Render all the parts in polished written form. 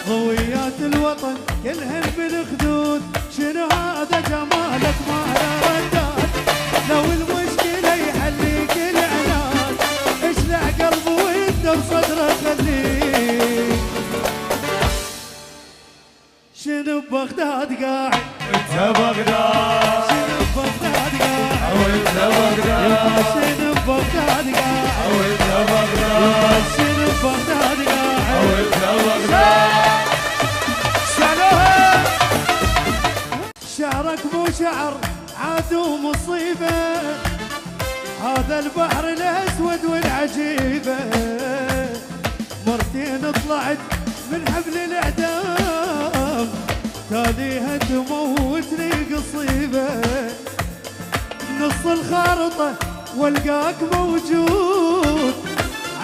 ضويات الوطن كلهن بالخدود، شنو هذا جمالك ما له ردات، لو المشكلة يحليك العناد، اشلع قلبه وانت بصدره خليه. شنو ببغداد قاعد وانت بغداد، شنو ببغداد قاعد وانت بغداد، شنو ببغداد قاعد وانت بغداد، شنو ببغداد قاعد وانت بغداد. شالوها شعرك مو شعر عادو مصيبة، هذا البحر الأسود والعجيبة، مرتين طلعت من حبل الإعدام، تاليها تموتني قصيبة، نص الخارطة والقاك موجود،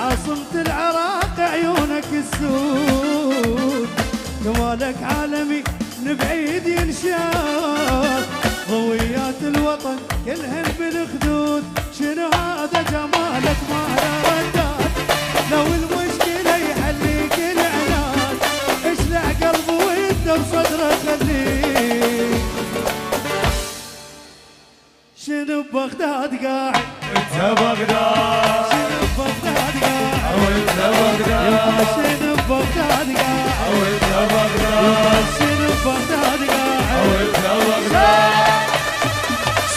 عاصمة العراق عيونك السود، جمالك عالمي من بعيد ينشاف، ضويات الوطن كلهن بالخدود، شنو هذا جمالك ما له ردات، لو المشكلة يحليك العناد، اشلع قلبه وانت بصدره خليه. شنو ببغداد قاعد وانت بغداد، شنو ببغداد قاعد وانت بغداد، شنو ببغداد قاعد وانت بغداد، شنو ببغداد قاعد وانت بغداد.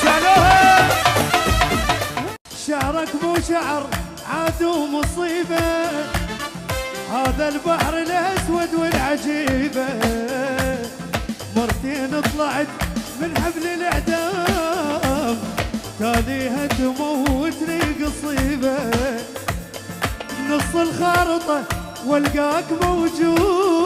شالوها شعرك مو شعر عادو مصيبة، هذا البحر الأسود والعجيبة، مرتين طلعت من حبل الإعدام، تاليها تموتني قصيبة، نص الخارطة والقاك موجود،